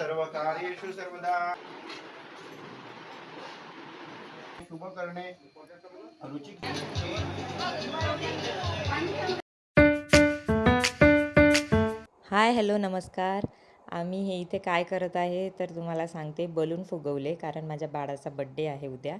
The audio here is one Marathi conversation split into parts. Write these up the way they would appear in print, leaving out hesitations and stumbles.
सर्व कार्येषु सर्वदा शुभ करणे रुचिक हाय हॅलो नमस्कार. आम्ही हे इथे काय करत आहे तर तुम्हाला सांगते. बलून फुगवले कारण माझ्या बाळाचा बड्डे आहे उद्या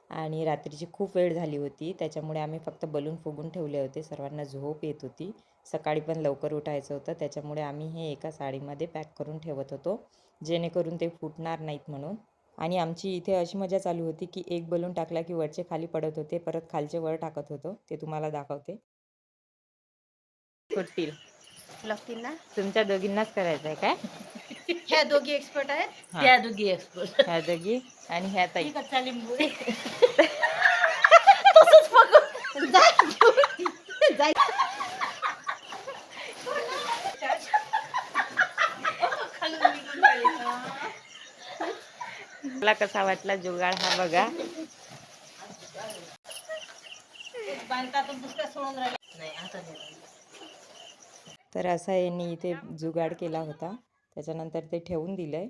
आणि रात्रीची खूप वेळ झाली होती, त्याच्यामुळे आम्ही फक्त बलून फुगून ठेवले होते. सर्वांना झोप येत होती, सकाळी पण लवकर उठायचं होतं, त्याच्यामुळे आम्ही हे एका साडीमध्ये पॅक करून ठेवत होतो जेणेकरून ते फुटणार नाहीत म्हणून. आणि आमची इथे अशी मजा चालू होती की एक बलून टाकला की वरचे खाली पडत होते, परत खालचे वर टाकत होतो. ते तुम्हाला दाखवते. फुटतील लागतील ना. तुमच्या दोघींनाच करायचं आहे काय? ह्या दोघी एक्सपर्ट आहेत. हा. त्या दोघी एक्सपर्ट. ह्या दोघी आणि ह्या ताई. कच्चा लिंबू तसंच पकडून जाय. मला कसा वाटला जुगाड हा बघा. बांधतातून दुसऱ्या सोडून राहिले नाही आता. तर असा यांनी इथे जुगाड केला होता, त्याच्यानंतर ते ठेवून दिलंय.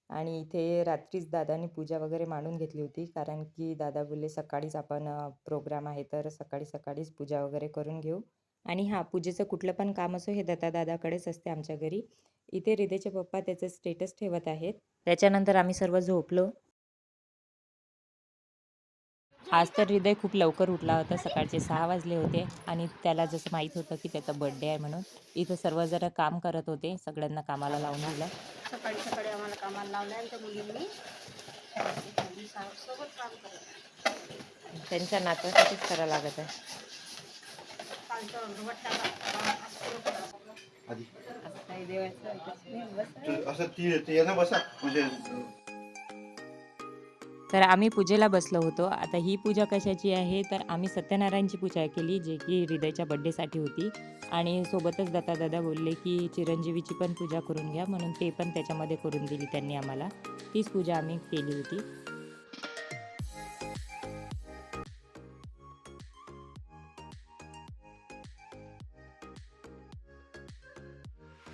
आणि इथे रात्रीच दादाने पूजा वगैरे मांडून घेतली होती, कारण की दादा बोलले सकाळीच आपण प्रोग्राम आहे तर सकाळीच पूजा वगैरे करून घेऊ. आणि हा पूजेचं कुठलं पण काम असो हे दादाकडेच असते आमच्या घरी. इथे हृदयचे पप्पा त्याचं स्टेटस ठेवत आहेत. त्याच्यानंतर आम्ही सर्व झोपलो. आज तर हृदय खूप लवकर उठला होता, सकाळचे 6 वाजले होते आणि त्याला जसं माहीत होतं की त्याचा बड्डे आहे म्हणून इथं सर्वजण काम करत होते. सगळ्यांना कामाला लावून दिलं. सकाळी आम्हाला कामाला लावलं आणि त्या मुलींनी सोबत काम करत त्यांच्या नात्यासाठीच करावं लागत आहे. असं ती यांना बसा म्हणजे. तर आम्ही पूजेला बसलो होतो. आता ही पूजा कशाची आहे तर आम्ही सत्यनारायणची पूजा केली, जे की हृदयच्या बड्डेसाठी होती. आणि सोबतच दादा बोलले की चिरंजीवीची पण पूजा करून घ्या, म्हणून ते पण त्याच्यामध्ये करून दिली त्यांनी आम्हाला. तीच पूजा आम्ही केली होती.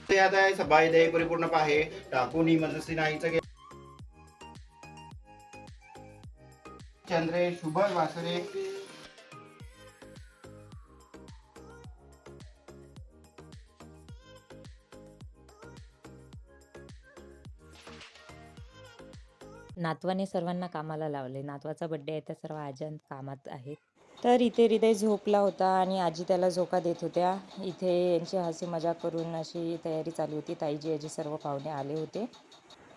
ते आता सबाई दे परिपूर्ण पाहे टाकून मनसी नाहीचं चंद्रे शुभ वासरे नातवाने सर्वांना कामाला लावले. नातवाचा बड्डे आहे तर सर्व आज्या कामात आहेत. तर इथे हृदय झोपला होता आणि आजी त्याला झोका देत होत्या. इथे यांची हसी मजाक करून अशी तयारी चालू होती. ताईजी आजी सर्व पाहुणे आले होते.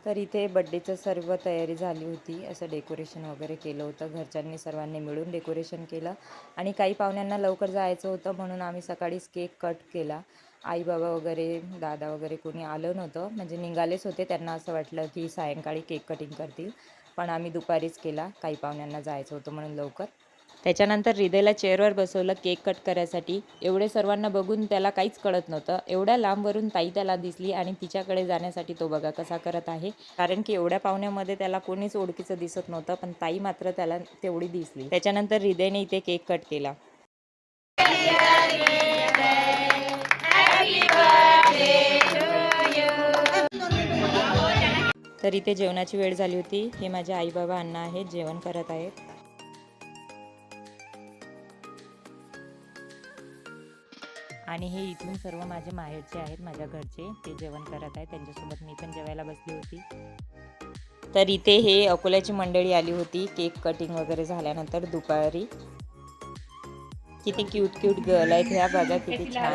तर इथे बड्डेचं सर्व तयारी झाली होती. असं डेकोरेशन वगैरे केलं होतं. घरच्यांनी सर्वांनी मिळून डेकोरेशन केलं आणि काही पाहुण्यांना लवकर जायचं होतं म्हणून आम्ही सकाळीच केक कट केला. आई बाबा वगैरे दादा वगैरे कोणी आलं नव्हतं, म्हणजे निघालेच होते. त्यांना असं वाटलं की सायंकाळी केक कटिंग करतील, पण आम्ही दुपारीच केला. काही पाहुण्यांना जायचं होतं म्हणून लवकर. त्याच्यानंतर हृदयला चेअरवर बसवलं केक कट करायसाठी. एवढे सर्वांना बघून त्याला काहीच कळत नव्हतं. एवढ्या लांबवरून ताई त्याला दिसली आणि तिच्याकडे जाण्यासाठी तो बघा कसा करत आहे, कारण की एवढ्या पाहुण्यामध्ये त्याला कोणीच ओळखीचं दिसत नव्हतं, पण ताई मात्र त्याला तेवढी दिसली. त्याच्यानंतर हृदयने इथे केक कट केला. तर इथे जेवणाची वेळ झाली होती. हे माझे आई बाबा अण्णा आहेत, जेवण करत आहेत. आणि हे इथून सर्व माझे माहेरचे आहेत, माझ्या घरचे, ते जेवण करत आहेत. त्यांच्यासोबत मी पण जेवायला बसली होती. तर इथे हे अकोल्याची मंडळी आली होती केक कटिंग वगैरे झाल्यानंतर दुपारी. किती क्यूट गर्ल आहेत ह्या, बघा किती छान.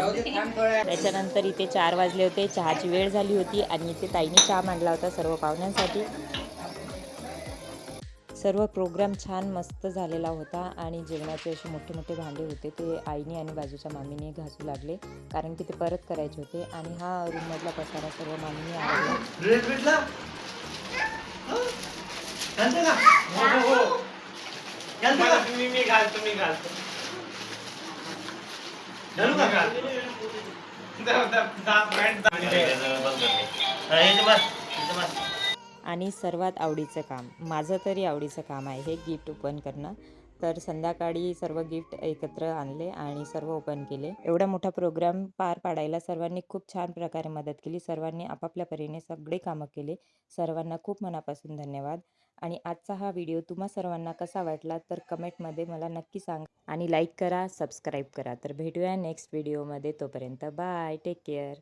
त्याच्यानंतर इथे 4 वाजले होते, चहाची वेळ झाली होती आणि इथे ताईने चहा मांडला होता सर्व पाहुण्यांसाठी. सर्व प्रोग्राम छान मस्त झालेला होता आणि जेवणाचे असे मोठे मोठे भांडे होते, ते आईने आणि बाजूच्या मामीने घासू लागले, कारण की ते परत करायचे होते. आणि हा रूममधला पसारा सर्व मामीने आवडला. आणि सर्वात आवडीचं काम, माझं तरी आवडीचं काम आहे हे गिफ्ट ओपन करणं. तर संध्याकाळी सर्व गिफ्ट एकत्र आणले आणि सर्व ओपन केले. एवढा मोठा प्रोग्राम पार पाडायला सर्वांनी खूप छान प्रकारे मदत केली. सर्वांनी आपापल्या परीने सगळे कामं केले. सर्वांना खूप मनापासून धन्यवाद. आणि आजचा हा व्हिडिओ तुम्हा सर्वांना कसा वाटला तर कमेंटमध्ये मला नक्की सांगा आणि लाईक करा, सबस्क्राईब करा. तर भेटूया नेक्स्ट व्हिडिओमध्ये. तोपर्यंत बाय, टेक केअर.